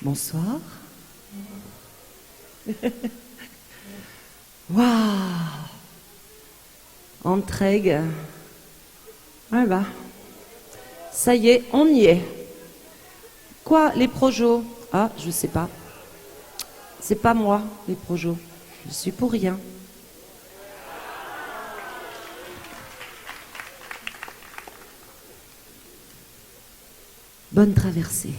Bonsoir. Waouh. Entraigue. Ah bah. Ça y est, on y est. Quoi, les projos? Ah, je sais pas. C'est pas moi, les projos. Je suis pour rien. Bonne traversée.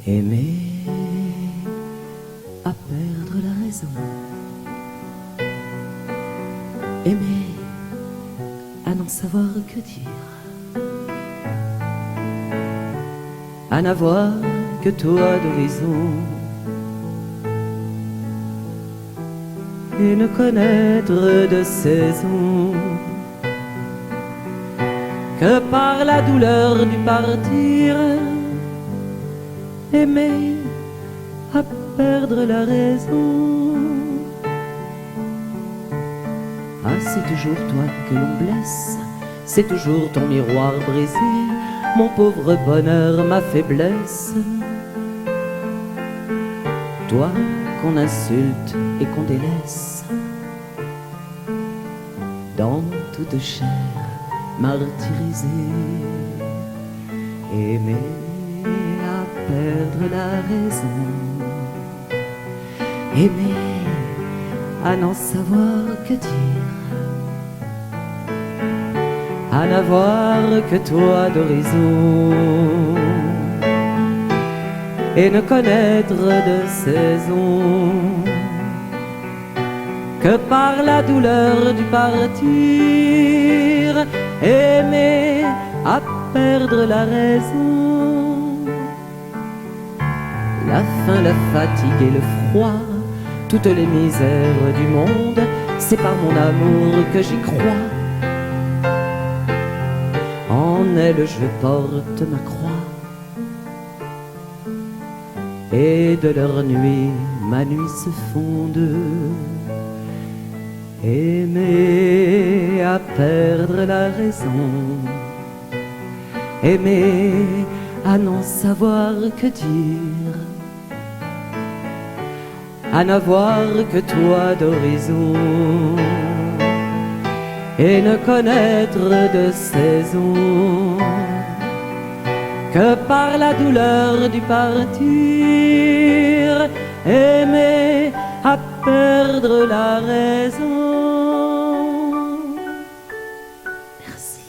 Aimer à perdre la raison. Aimer à n'en savoir que dire. À n'avoir que toi d'horizon. Et ne connaître de saison que par la douleur du partir. Aimer à perdre la raison. Ah, c'est toujours toi que l'on blesse, c'est toujours ton miroir brisé, mon pauvre bonheur, ma faiblesse. Toi qu'on insulte et qu'on délaisse, dans toute chair martyrisée. Aimer à perdre la raison. Aimer à n'en savoir que dire. À n'avoir que toi d'horizon. Et ne connaître de saison que par la douleur du partir. Aimer à perdre la raison. La faim, la fatigue et le froid, toutes les misères du monde, c'est par mon amour que j'y crois. En elle je porte ma croix, et de leur nuit ma nuit se fonde. Aimer à perdre la raison. Aimer à n'en savoir que dire. À n'avoir que toi d'horizon. Et ne connaître de saison que par la douleur du partir. Aimer à perdre la raison. Merci.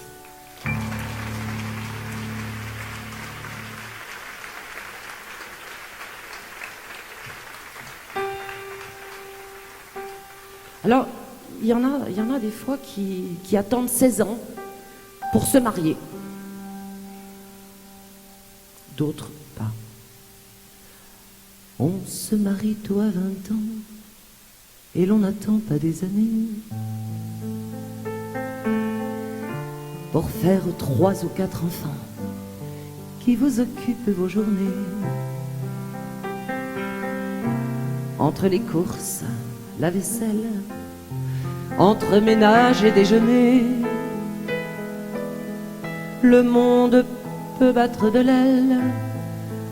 Alors, il y en a des fois qui attendent 16 ans pour se marier. D'autres pas. On se marie tôt à 20 ans et l'on n'attend pas des années pour faire 3 ou 4 enfants qui vous occupent vos journées. Entre les courses, la vaisselle, entre ménage et déjeuner, le monde peut battre de l'aile,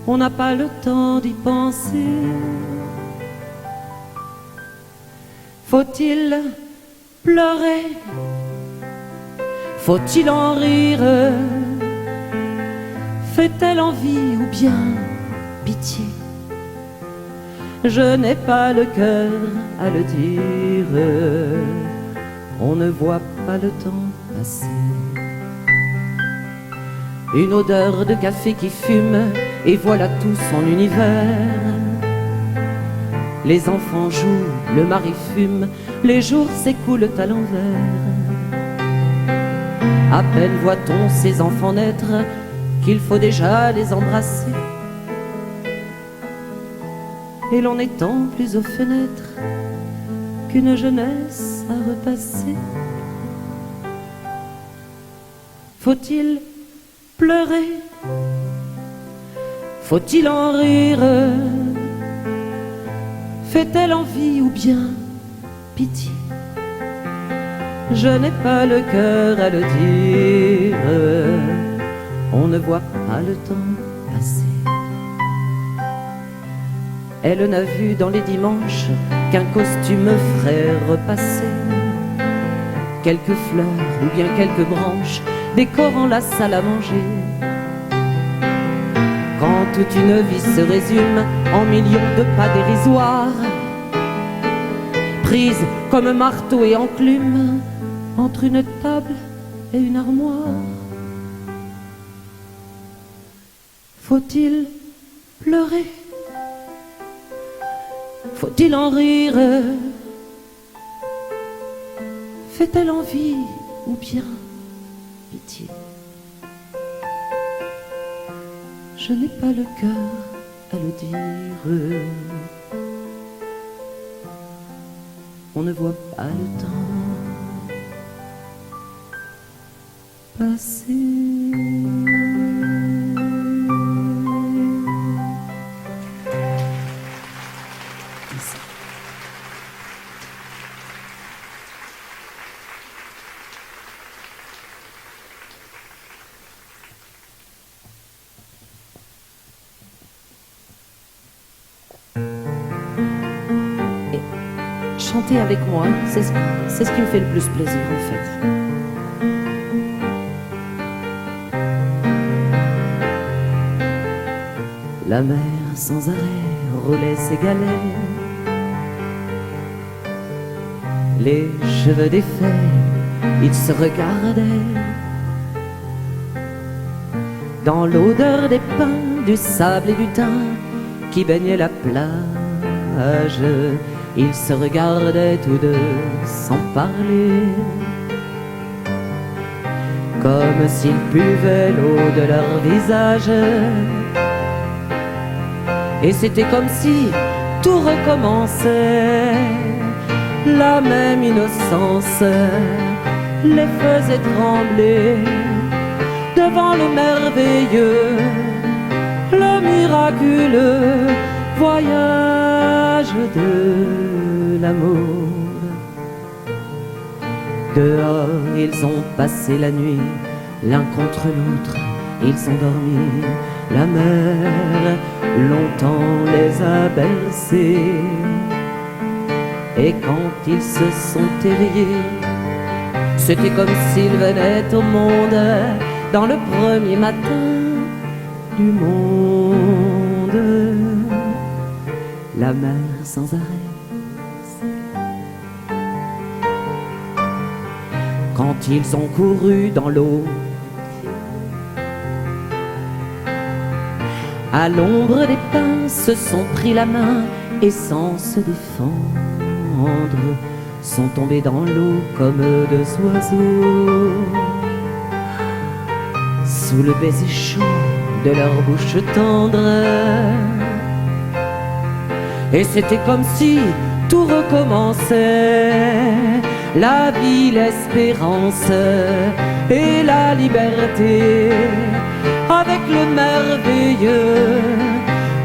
on n'a pas le temps d'y penser. Faut-il pleurer? Faut-il en rire? Fait-elle envie ou bien pitié? Je n'ai pas le cœur à le dire. On ne voit pas le temps passer. Une odeur de café qui fume, et voilà tout son univers. Les enfants jouent, le mari fume, les jours s'écoulent à l'envers. À peine voit-on ces enfants naître qu'il faut déjà les embrasser. Et l'on n'étend plus aux fenêtres qu'une jeunesse à repasser. Faut-il pleurer? Faut-il en rire? Fait-elle envie ou bien pitié. Je n'ai pas le cœur à le dire, on ne voit pas le temps passer. Elle n'a vu dans les dimanches qu'un costume ferait repasser quelques fleurs ou bien quelques branches décorant la salle à manger. Quand toute une vie se résume en millions de pas dérisoires, prise comme marteau et enclume entre une table et une armoire. Faut-il pleurer? Faut-il en rire? Fait-elle envie ou bien pitié? Je n'ai pas le cœur à le dire. On ne voit pas le temps passer. Chanter avec moi, c'est ce qui me fait le plus plaisir en fait. La mer sans arrêt roulait ses galets, les cheveux défaits, ils se regardaient. Dans l'odeur des pins, du sable et du thym qui baignait la plage, ils se regardaient tous deux sans parler, comme s'ils buvaient l'eau de leur visage. Et c'était comme si tout recommençait, la même innocence les faisait trembler devant le merveilleux, le miraculeux voyage de l'amour. Dehors, ils ont passé la nuit, l'un contre l'autre, ils ont dormi. La mer longtemps les a bercés, et quand ils se sont éveillés, c'était comme s'ils venaient au monde dans le premier matin du monde. La mer sans arrêt, quand ils ont couru dans l'eau, à l'ombre des pins, se sont pris la main et sans se défendre, sont tombés dans l'eau comme deux oiseaux, sous le baiser chaud de leur bouche tendre. Et c'était comme si tout recommençait, la vie, l'espérance et la liberté, avec le merveilleux,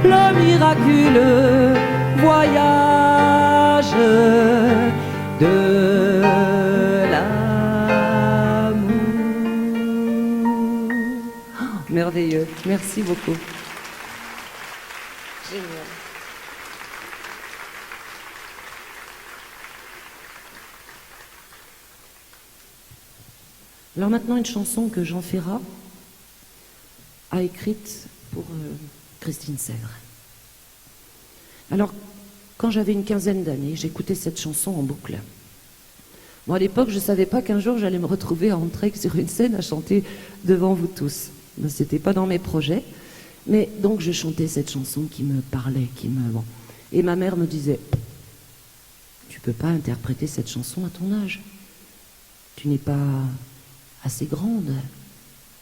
le miraculeux voyage de l'amour. Oh, merveilleux, merci beaucoup. Génial. Alors maintenant, une chanson que Jean Ferrat a écrite pour Christine Sèvres. Alors, quand j'avais une quinzaine d'années, j'écoutais cette chanson en boucle. Bon, à l'époque, je ne savais pas qu'un jour, j'allais me retrouver à Entraigue sur une scène à chanter devant vous tous. Ben, c'était pas dans mes projets. Mais donc, je chantais cette chanson qui me parlait, Bon. Et ma mère me disait, tu peux pas interpréter cette chanson à ton âge. Tu n'es pas assez grande,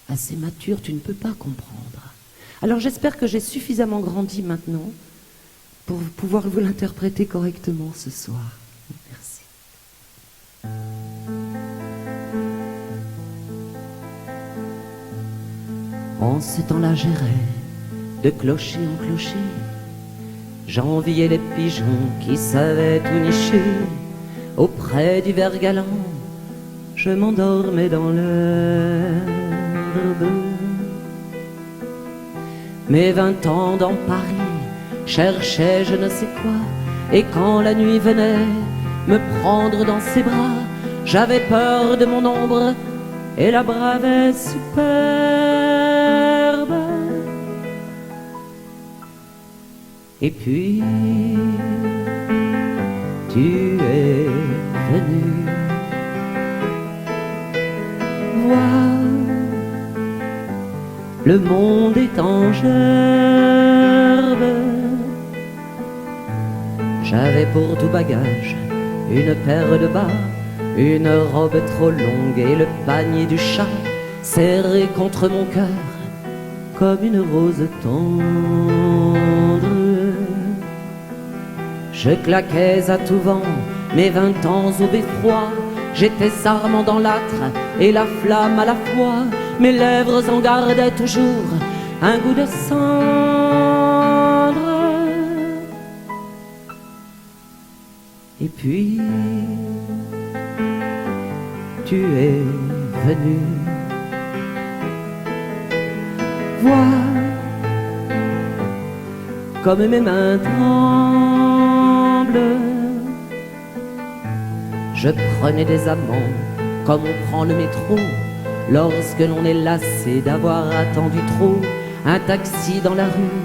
assez mature, tu ne peux pas comprendre. Alors j'espère que j'ai suffisamment grandi maintenant pour pouvoir vous l'interpréter correctement ce soir. Merci. En ce temps-là j'errais de clocher en clocher, j'enviais les pigeons qui savaient tout nicher auprès du ver galant, je m'endormais dans l'herbe. Mes 20 ans dans Paris cherchaient je ne sais quoi, et quand la nuit venait me prendre dans ses bras, j'avais peur de mon ombre et la bravais superbe. Et puis tu es venu voir, le monde est en gerbe. J'avais pour tout bagage une paire de bas, une robe trop longue et le panier du chat serré contre mon cœur comme une rose tendre. Je claquais à tout vent mes 20 ans au beffroi, j'étais sarment dans l'âtre et la flamme à la fois, mes lèvres en gardaient toujours un goût de cendre. Et puis tu es venu voir, comme mes mains tremblent. Je prenais des amants comme on prend le métro lorsque l'on est lassé d'avoir attendu trop un taxi dans la rue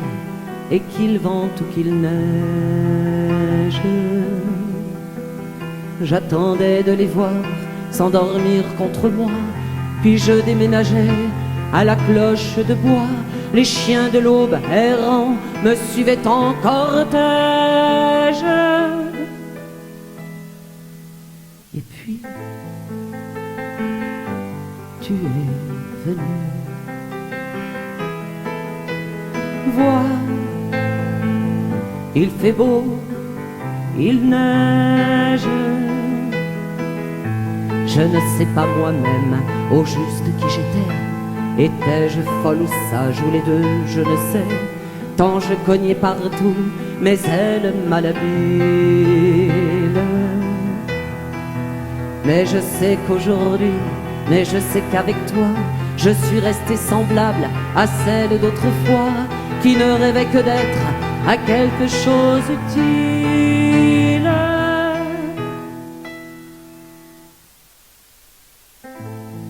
et qu'il vente ou qu'il neige. J'attendais de les voir s'endormir contre moi, puis je déménageais à la cloche de bois. Les chiens de l'aube errants me suivaient en cortège. Et puis tu es venu voir, il fait beau, il neige. Je ne sais pas moi-même au juste qui j'étais. Étais-je folle ou sage ou les deux, je ne sais. Tant je cognais partout mes ailes malhabiles. Mais je sais qu'aujourd'hui, mais je sais qu'avec toi, je suis restée semblable à celle d'autrefois, qui ne rêvait que d'être à quelque chose utile.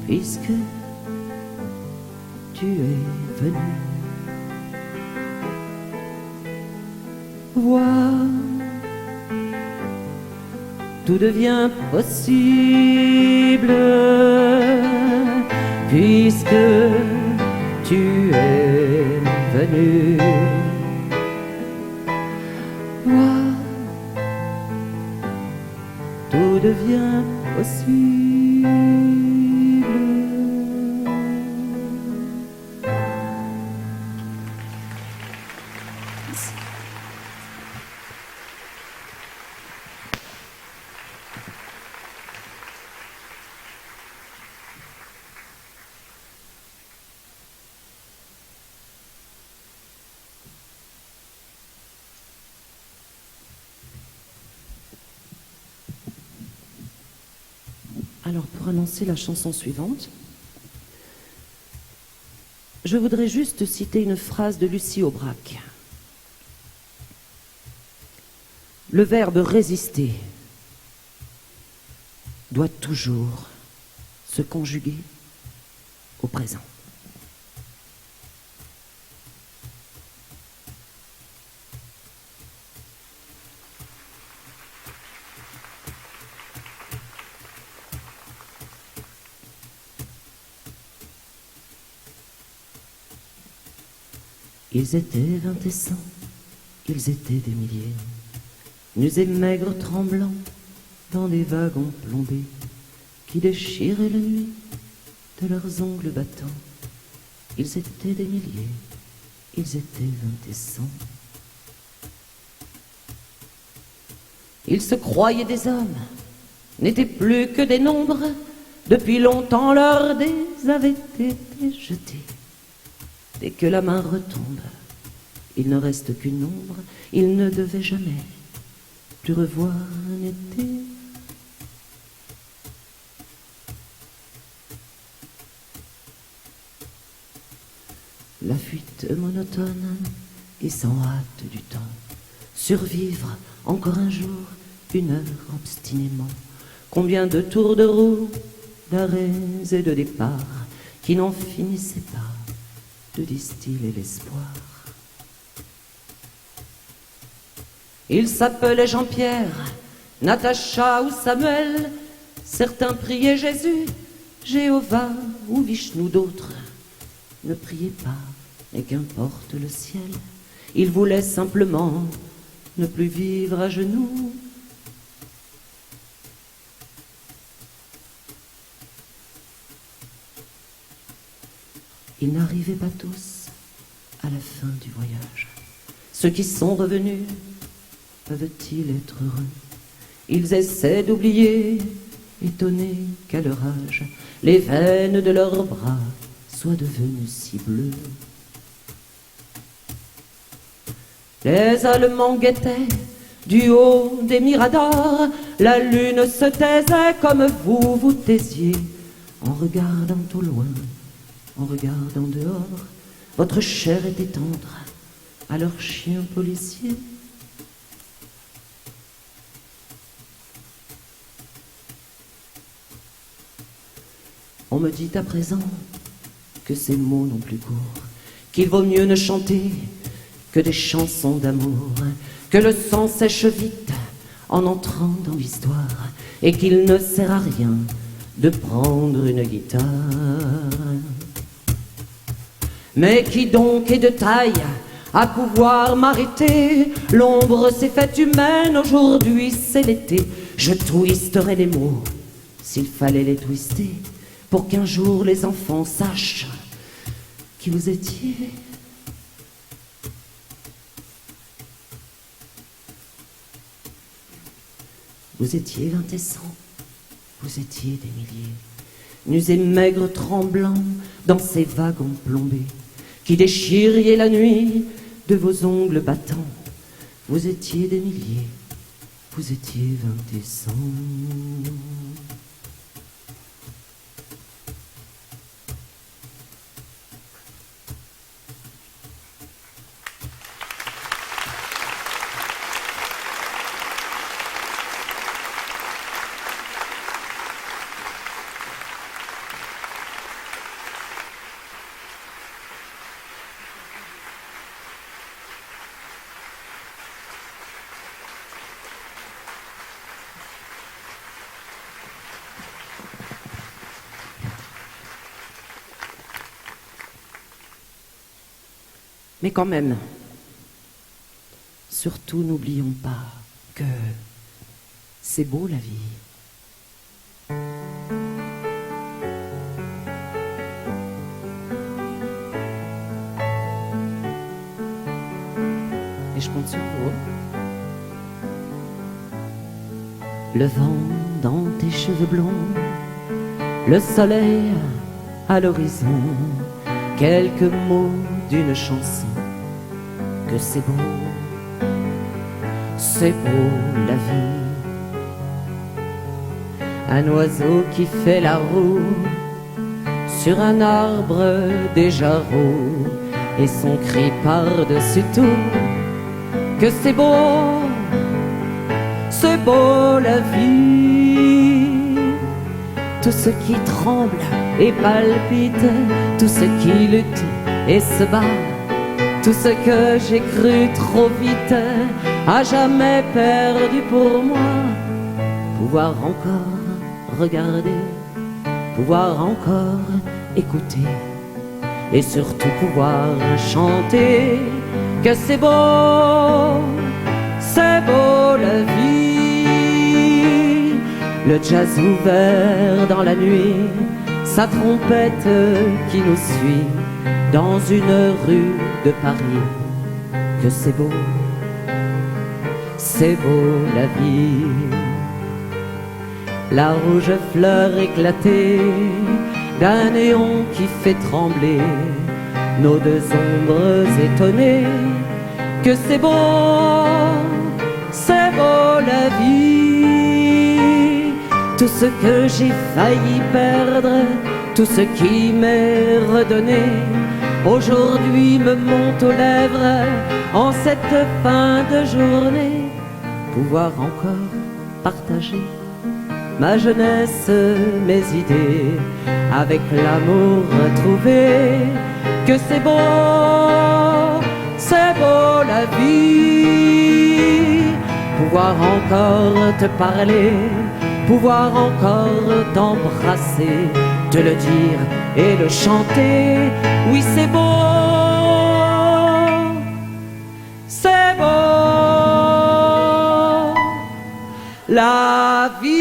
Puisque tu es venu voir, tout devient possible. Puisque tu es venu voir, tout devient possible. Alors, pour annoncer la chanson suivante, je voudrais juste citer une phrase de Lucie Aubrac. Le verbe résister doit toujours se conjuguer au présent. Ils étaient 20 et 100, ils étaient des milliers, nus et maigres tremblants, dans des wagons plombés, qui déchiraient la nuit de leurs ongles battants. Ils étaient des milliers, ils étaient 20 et 100. Ils se croyaient des hommes, n'étaient plus que des nombres. Depuis longtemps leurs dés avaient été jetés. Dès que la main retombe, il ne reste qu'une ombre. Ils ne devaient jamais plus revoir un été lutte monotone et sans hâte du temps. Survivre encore un jour, une heure obstinément. Combien de tours de roue, d'arrêts et de départs qui n'en finissaient pas de distiller l'espoir. Ils s'appelaient Jean-Pierre, Natacha ou Samuel. Certains priaient Jésus, Jéhovah ou Vishnu, d'autres ne priaient pas, et qu'importe le ciel. Ils voulaient simplement ne plus vivre à genoux. Ils n'arrivaient pas tous à la fin du voyage. Ceux qui sont revenus, peuvent-ils être heureux? Ils essaient d'oublier, étonnés qu'à leur âge, les veines de leurs bras soient devenues si bleues. Les Allemands guettaient du haut des miradors, la lune se taisait comme vous vous taisiez, en regardant au loin, en regardant dehors, votre chair était tendre à leurs chiens policiers. On me dit à présent que ces mots n'ont plus cours, qu'il vaut mieux ne chanter que des chansons d'amour, que le sang sèche vite en entrant dans l'histoire, et qu'il ne sert à rien de prendre une guitare. Mais qui donc est de taille à pouvoir m'arrêter? L'ombre s'est faite humaine, aujourd'hui c'est l'été. Je twisterai les mots s'il fallait les twister, pour qu'un jour les enfants sachent qui vous étiez. Vous étiez 20 et 100, vous étiez des milliers, nus et maigres tremblants dans ces wagons plombés, qui déchiriez la nuit de vos ongles battants. Vous étiez des milliers, vous étiez 20 et 100. Mais quand même, surtout n'oublions pas que c'est beau la vie. Et je compte sur vous. Le vent dans tes cheveux blonds, le soleil à l'horizon, quelques mots d'une chanson, que c'est beau la vie. Un oiseau qui fait la roue sur un arbre déjà roux, et son cri par-dessus tout, que c'est beau la vie. Tout ce qui tremble et palpite, tout ce qui lutte et se bat, tout ce que j'ai cru trop vite, à jamais perdu pour moi. Pouvoir encore regarder, pouvoir encore écouter, et surtout pouvoir chanter, que c'est beau la vie. Le jazz ouvert dans la nuit, sa trompette qui nous suit dans une rue de Paris, que c'est beau la vie. La rouge fleur éclatée d'un néon qui fait trembler nos deux ombres étonnées, que c'est beau la vie. Tout ce que j'ai failli perdre, tout ce qui m'est redonné, aujourd'hui me monte aux lèvres en cette fin de journée, pouvoir encore partager ma jeunesse, mes idées, avec l'amour retrouvé, que c'est beau la vie, pouvoir encore te parler, pouvoir encore t'embrasser, te le dire et le chanter, oui c'est beau la vie.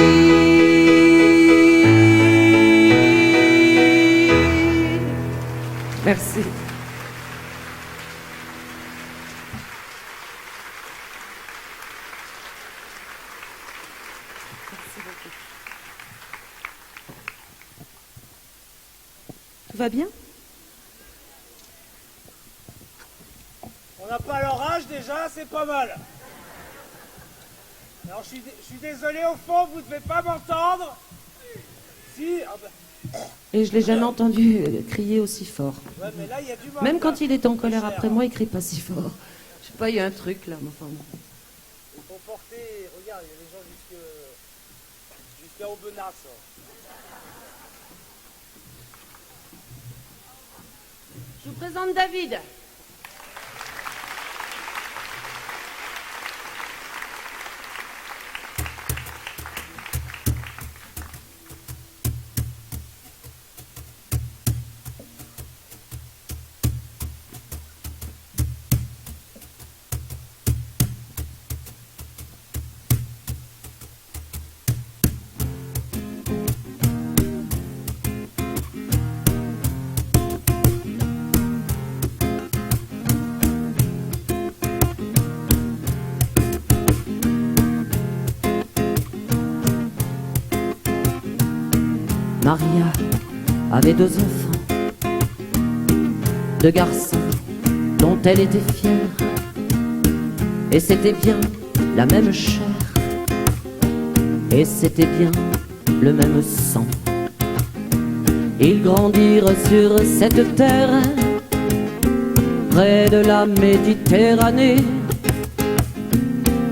Merci. Tout va bien? On n'a pas leur âge déjà, c'est pas mal. Alors je suis désolé au fond, vous ne devez pas m'entendre. Si, ah bah. Et je l'ai jamais entendu crier aussi fort. Ouais, mais là, il y a du monde, même quand là. il est en colère après moi, il crie pas si fort. Je sais pas, il y a un truc là. Enfin, bon. Il faut porter, regarde, il y a des gens jusqu'à Aubenas. Je vous présente David. Maria avait 2 enfants, 2 garçons dont elle était fière, et c'était bien la même chair, et c'était bien le même sang. Ils grandirent sur cette terre, près de la Méditerranée.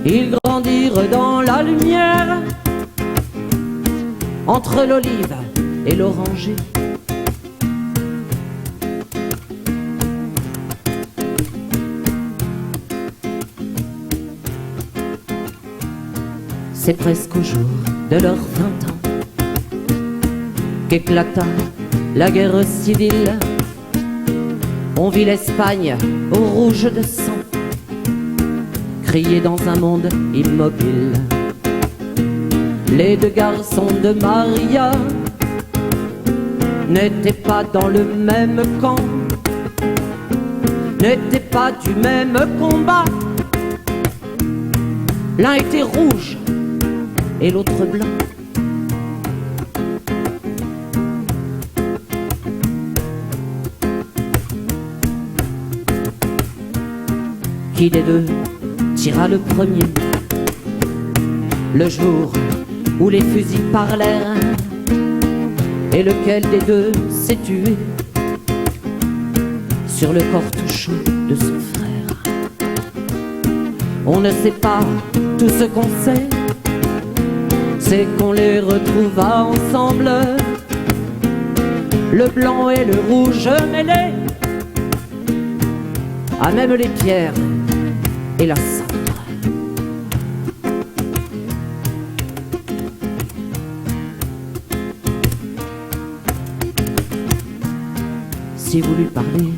Ils grandirent dans la lumière, entre l'olive et l'oranger. C'est presque au jour de leurs 20 ans qu'éclata la guerre civile. On vit l'Espagne au rouge de sang crier dans un monde immobile. Les 2 garçons de Maria n'étaient pas dans le même camp, n'étaient pas du même combat. L'un était rouge et l'autre blanc. Qui des 2 tira le premier? Le jour où les fusils parlèrent, et lequel des 2 s'est tué sur le corps tout chaud de son frère? On ne sait pas, tout ce qu'on sait, c'est qu'on les retrouva ensemble, le blanc et le rouge mêlés, à même les pierres et la cendre. Si vous lui parlez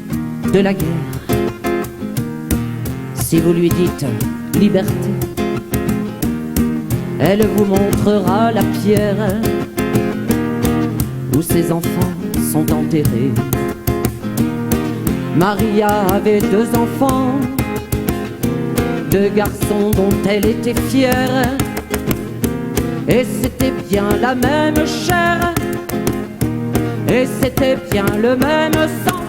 de la guerre, si vous lui dites liberté, elle vous montrera la pierre où ses enfants sont enterrés. Maria avait 2 enfants, 2 garçons dont elle était fière, et c'était bien la même chair, et c'était bien le même sang.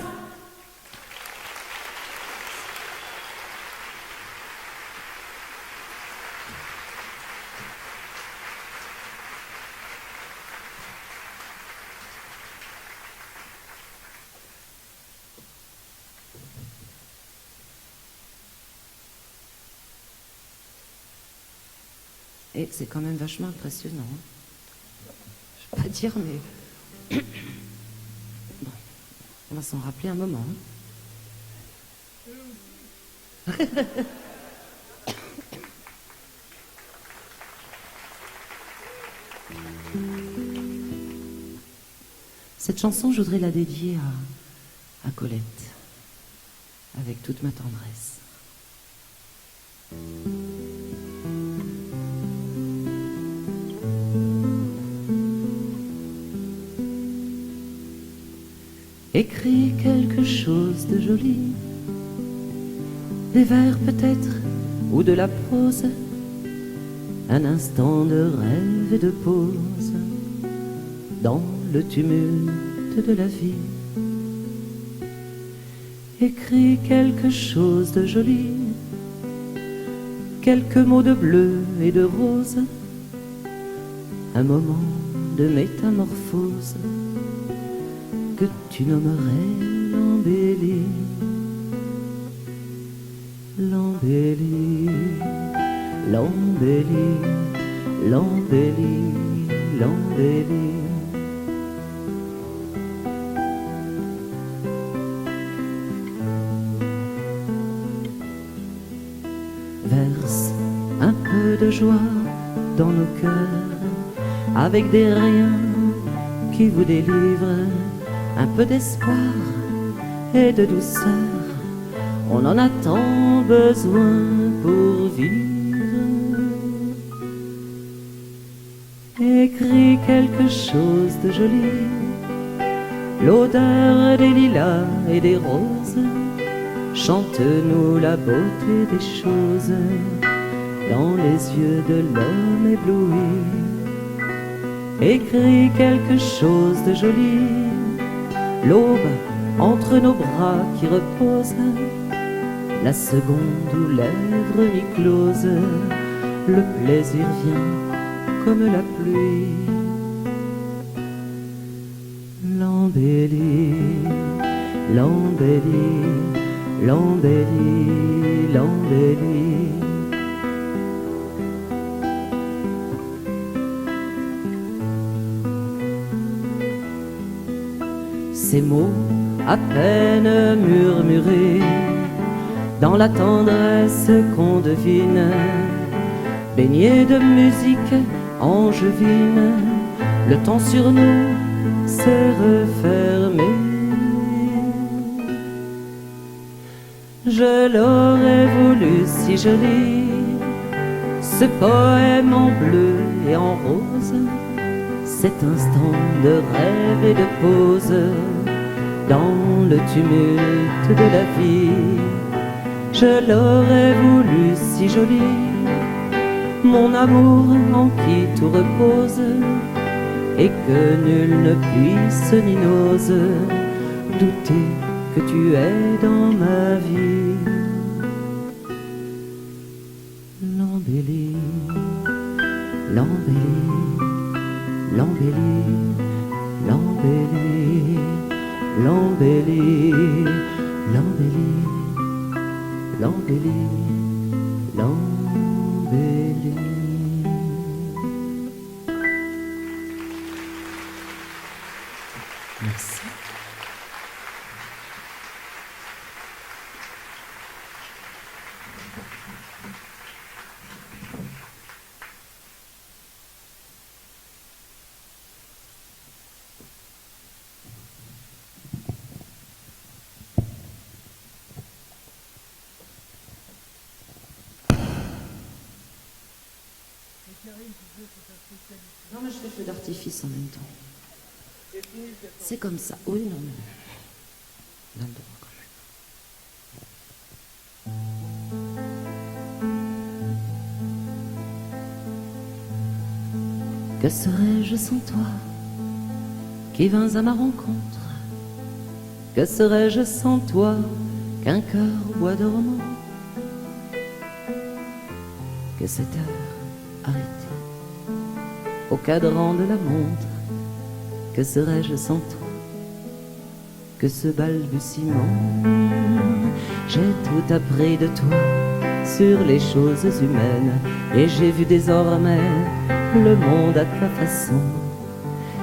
Et c'est quand même vachement impressionnant. Hein. Je vais pas dire, mais... Bon, on va s'en rappeler un moment. Hein. Cette chanson, je voudrais la dédier à Colette, avec toute ma tendresse. Écris quelque chose de joli, des vers peut-être, ou de la prose, un instant de rêve et de pause, dans le tumulte de la vie. Écris quelque chose de joli, quelques mots de bleu et de rose, un moment de métamorphose que tu nommerais l'embellie. L'embellie, l'embellie, l'embellie, l'embellie. Verse un peu de joie dans nos cœurs, avec des riens qui vous délivrent, un peu d'espoir et de douceur. On en a tant besoin pour vivre. Écris quelque chose de joli, l'odeur des lilas et des roses. Chante-nous la beauté des choses dans les yeux de l'homme ébloui. Écris quelque chose de joli, l'aube entre nos bras qui repose, la seconde où lèvres mi-closes, le plaisir vient comme la pluie. L'embellie, l'embellie, l'embellie, l'embellie. Ces mots à peine murmurés, dans la tendresse qu'on devine, baignés de musique angevine, le temps sur nous s'est refermé. Je l'aurais voulu si joli, ce poème en bleu et en rose, cet instant de rêve et de pause dans le tumulte de la vie. Je l'aurais voulu si joli, mon amour en qui tout repose, et que nul ne puisse ni n'ose douter que tu es dans ma vie. L'embellie, l'embellie, l'embellie, l'embellie, l'embellie, l'embellie, l'embellie, l'embellie. Merci. Non, mais je fais feu d'artifice en même temps. C'est comme ça. Oui, non, mais... Donne le droit quand même. Que serais-je sans toi, qui vins à ma rencontre? Que serais-je sans toi, qu'un cœur au bois dormant? Que cette heure arrêtée au cadran de la montre, que serais-je sans toi? Que ce balbutiement, j'ai tout appris de toi sur les choses humaines. Et j'ai vu désormais le monde à ta façon.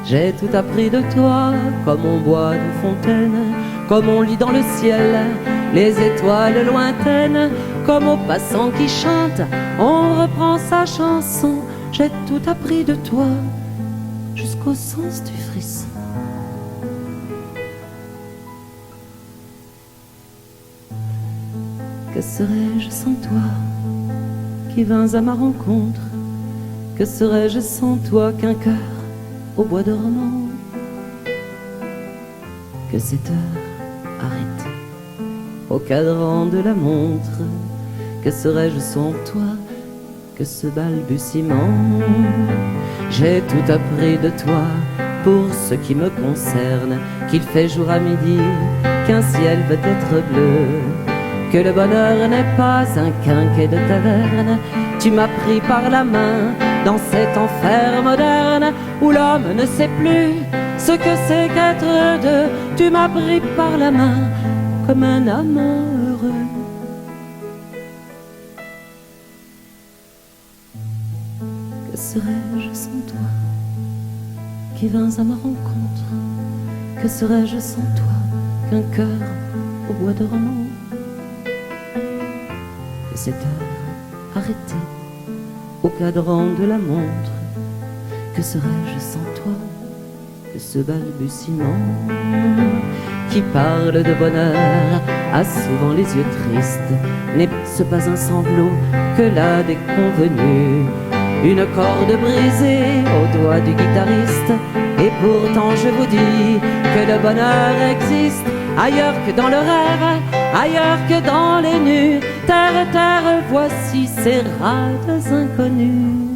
J'ai tout appris de toi, comme on boit de fontaine, comme on lit dans le ciel les étoiles lointaines, comme au passant qui chante, on reprend sa chanson. J'ai tout appris de toi, jusqu'au sens du frisson. Que serais-je sans toi, qui vins à ma rencontre? Que serais-je sans toi qu'un cœur au bois dormant? Que cette heure arrêtée au cadran de la montre, que serais-je sans toi que ce balbutiement? J'ai tout appris de toi pour ce qui me concerne, qu'il fait jour à midi, qu'un ciel peut être bleu, que le bonheur n'est pas un quinquet de taverne. Tu m'as pris par la main dans cet enfer moderne où l'homme ne sait plus ce que c'est qu'être deux. Tu m'as pris par la main comme un amant heureux. Que serais-je sans toi, qui vins à ma rencontre? Que serais-je sans toi qu'un cœur au bois dormant? Que cette heure arrêtée au cadran de la montre, que serais-je sans toi que ce balbutiement qui parle de bonheur a souvent les yeux tristes, n'est-ce pas un sanglot que la déconvenue, une corde brisée au doigt du guitariste? Et pourtant je vous dis que le bonheur existe ailleurs que dans le rêve, ailleurs que dans les nues. Terre, terre, voici ces rades inconnues.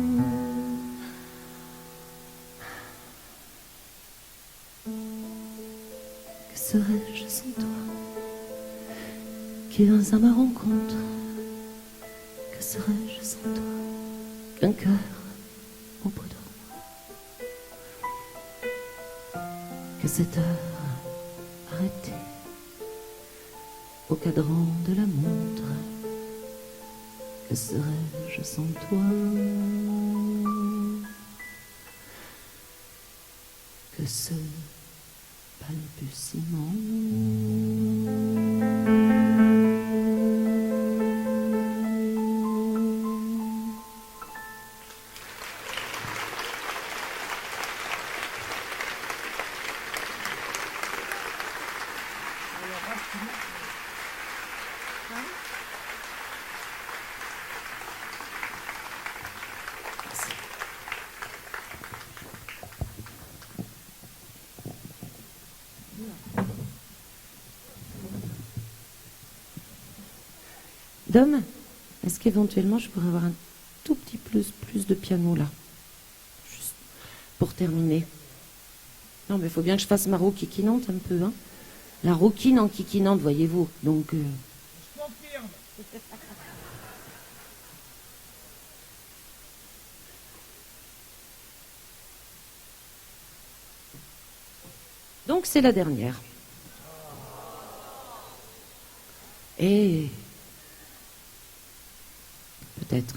Que serais-je sans toi, qui vins à ma rencontre? Que serais-je sans toi qu'un cœur au bout dormant? Que cette heure arrêtée au cadran de la montre, que serais-je sans toi que ce balbutiement? Dom, est-ce qu'éventuellement je pourrais avoir un tout petit plus de piano là, juste pour terminer? Non mais il faut bien que je fasse ma roue kikinante un peu, hein. La rouquine en kikinante, voyez-vous, donc... Je confirme. Donc c'est la dernière. Et... peut-être.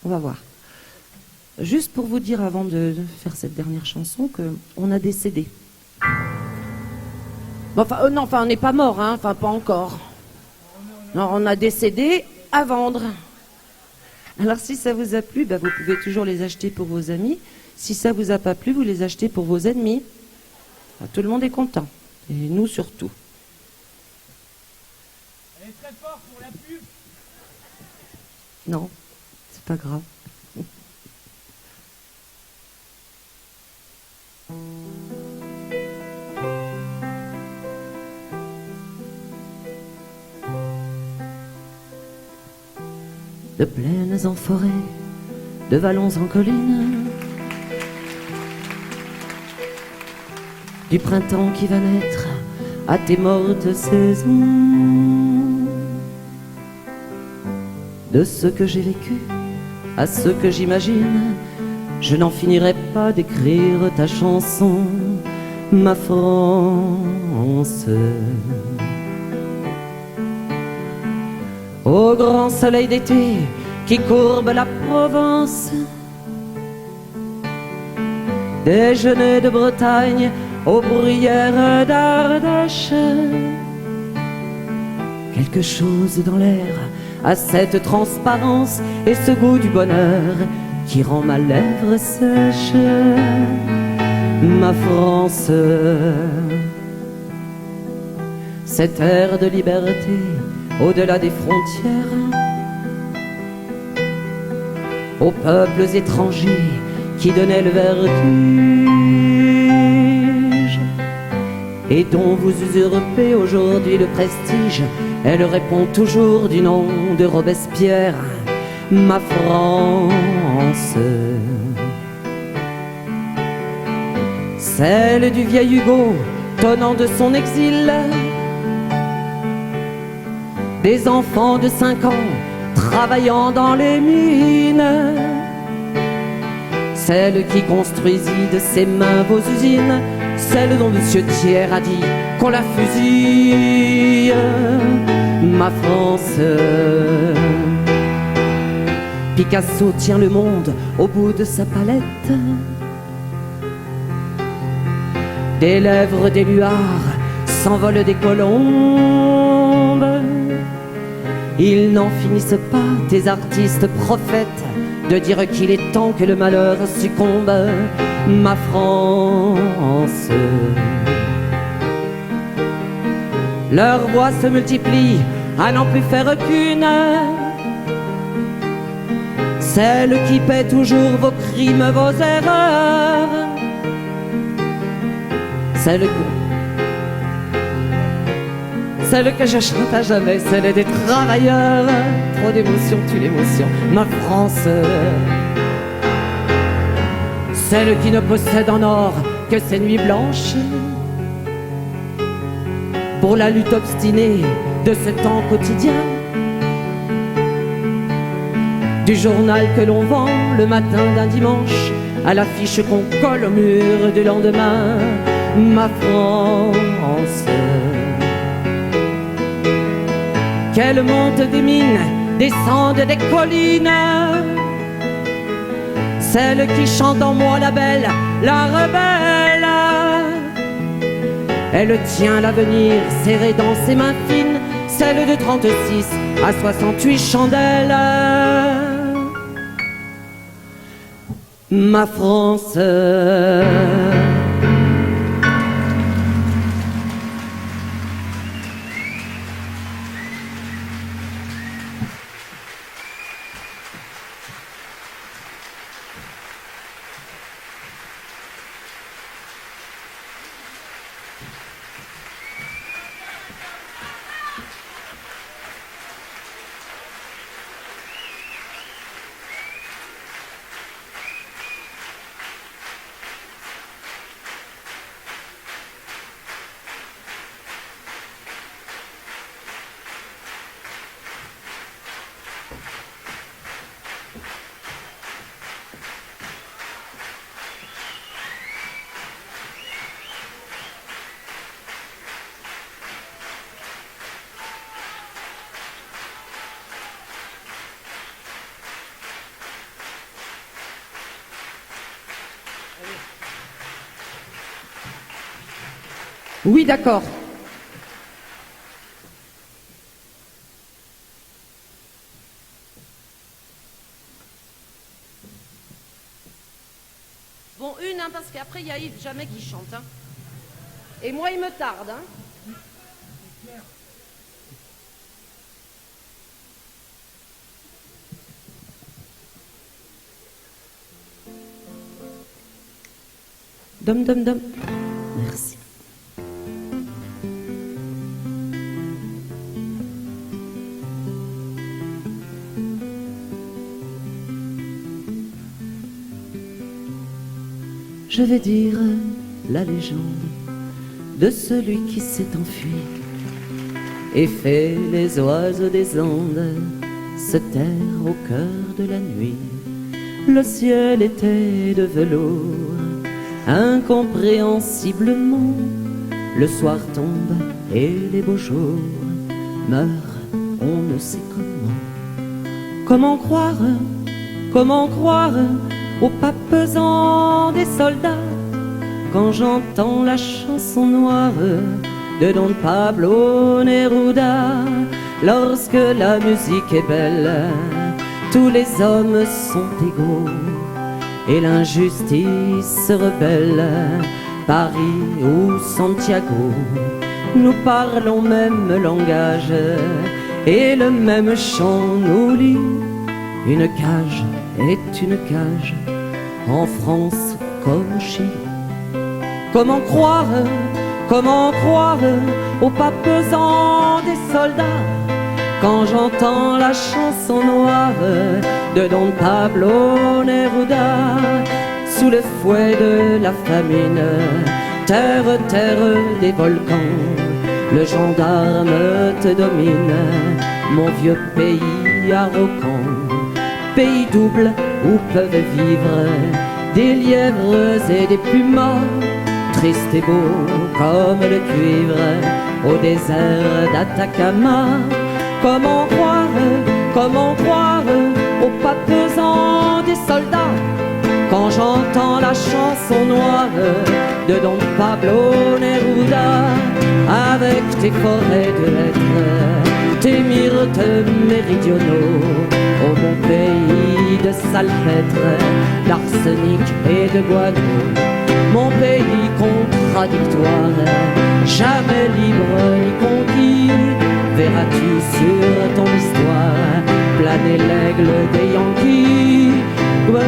On va voir. Juste pour vous dire avant de faire cette dernière chanson qu'on a des CD. Bon, non, on n'est pas mort, hein, pas encore. Non, on a des CD à vendre. Alors si ça vous a plu, vous pouvez toujours les acheter pour vos amis. Si ça vous a pas plu, vous les achetez pour vos ennemis. Tout le monde est content. Et nous surtout. Elle est très forte pour la pub. Non, c'est pas grave. De plaines en forêt, de vallons en collines, du printemps qui va naître à tes mortes saisons, de ce que j'ai vécu à ce que j'imagine, je n'en finirai pas d'écrire ta chanson, ma France. au grand soleil d'été qui courbe la Provence, déjeuner de Bretagne aux bruyères d'Ardèche. Quelque chose dans l'air a cette transparence et ce goût du bonheur qui rend ma lèvre sèche. Ma France, cette ère de liberté au-delà des frontières, aux peuples étrangers qui donnaient le vertige et dont vous usurpez aujourd'hui le prestige. Elle répond toujours du nom de Robespierre. Ma France, celle du vieil Hugo tonnant de son exil, des enfants de 5 ans travaillant dans les mines, celle qui construisit de ses mains vos usines, celle dont Monsieur Thiers a dit qu'on la fusille. Ma France, Picasso tient le monde au bout de sa palette, des lèvres des luards s'envolent des colombes. Ils n'en finissent pas, tes artistes prophètes, de dire qu'il est temps que le malheur succombe. Ma France, leurs voix se multiplient à n'en plus faire qu'une, celle qui paie toujours vos crimes, vos erreurs, celle que je chante à jamais, celle des travailleurs. Trop d'émotions tue l'émotion. Ma France, celle qui ne possède en or que ses nuits blanches, pour la lutte obstinée de ce temps quotidien, du journal que l'on vend le matin d'un dimanche à l'affiche qu'on colle au mur du lendemain. Ma France, qu'elle monte des mines, descende des collines, celle qui chante en moi la belle, la rebelle. Elle tient l'avenir serré dans ses mains fines, celle de 36 à 68 chandelles. Ma France, oui, d'accord. Bon, une, hein, parce qu'après, il y a Yves Jamais qui chante. Hein. Et moi, il me tarde. Hein. Dom, dom, dom. Merci. Je vais dire la légende de celui qui s'est enfui et fait les oiseaux des Andes se taire au cœur de la nuit. Le ciel était de velours, incompréhensiblement. Le soir tombe et les beaux jours meurent, on ne sait comment. comment croire au pas pesant des soldats quand j'entends la chanson noire de Don Pablo Neruda. Lorsque la musique est belle, tous les hommes sont égaux et l'injustice se rebelle. Paris ou Santiago, nous parlons même langage et le même chant nous lie. Une cage est une cage, en France comme au Chili. Comment croire au pas pesant des soldats quand j'entends la chanson noire de Don Pablo Neruda. Sous le fouet de la famine, terre, terre des volcans, le gendarme te domine, mon vieux pays arrogant. Pays double où peuvent vivre des lièvres et des pumas, triste et beau comme le cuivre au désert d'Atacama. Comment croire au pas pesant des soldats quand j'entends la chanson noire de Don Pablo Neruda. Avec tes forêts de hêtres, tes myrtes méridionaux, oh mon pays de salpêtre, d'arsenic et de guano, mon pays contradictoire, jamais libre ni conquis. Verras-tu sur ton histoire planer l'aigle des Yankees?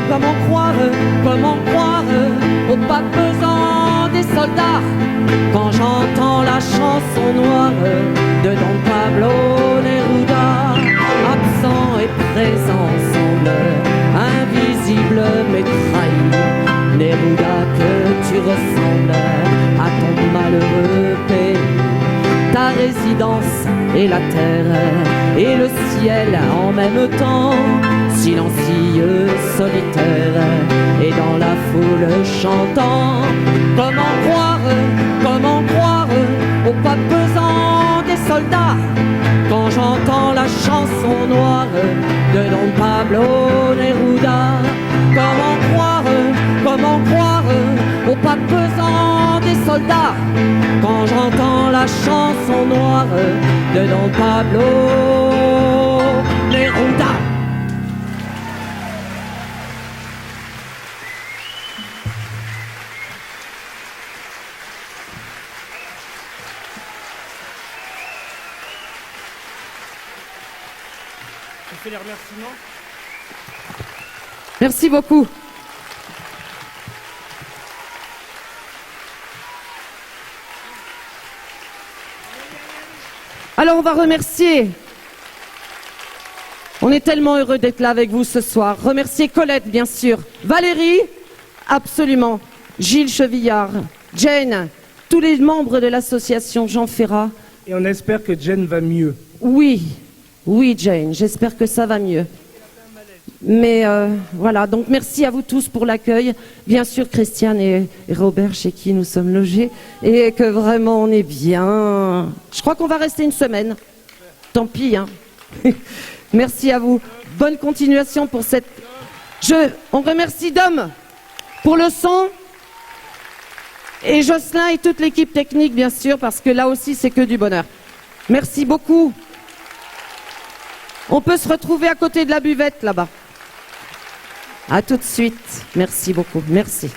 Comment croire au pas pesant des soldats quand j'entends la chanson noire de Don Pablo Neruda? Absent et présent ensemble, invisible mais trahi, Neruda que tu ressembles à ton malheureux pays. Ta résidence est la terre et le ciel en même temps, silencieux, solitaire, et dans la foule chantant. Comment croire au pas pesant des soldats quand j'entends la chanson noire de Don Pablo Neruda? Comment croire au pas pesant des soldats quand j'entends la chanson noire de Don Pablo Neruda? On fait les remerciements. Merci beaucoup. Alors on va remercier, on est tellement heureux d'être là avec vous ce soir, remercier Colette bien sûr, Valérie, absolument, Gilles Chevillard, Jane, tous les membres de l'association Jean Ferrat. Et on espère que Jane va mieux. Oui Jane, j'espère que ça va mieux. Mais voilà, donc merci à vous tous pour l'accueil. Bien sûr, Christiane et Robert, chez qui nous sommes logés, et que vraiment on est bien. Je crois qu'on va rester une semaine. Tant pis, hein. Merci à vous. Bonne continuation pour cette... On remercie Dom pour le son, et Jocelyn et toute l'équipe technique, bien sûr, parce que là aussi, c'est que du bonheur. Merci beaucoup. On peut se retrouver à côté de la buvette, là-bas. À tout de suite. Merci beaucoup. Merci.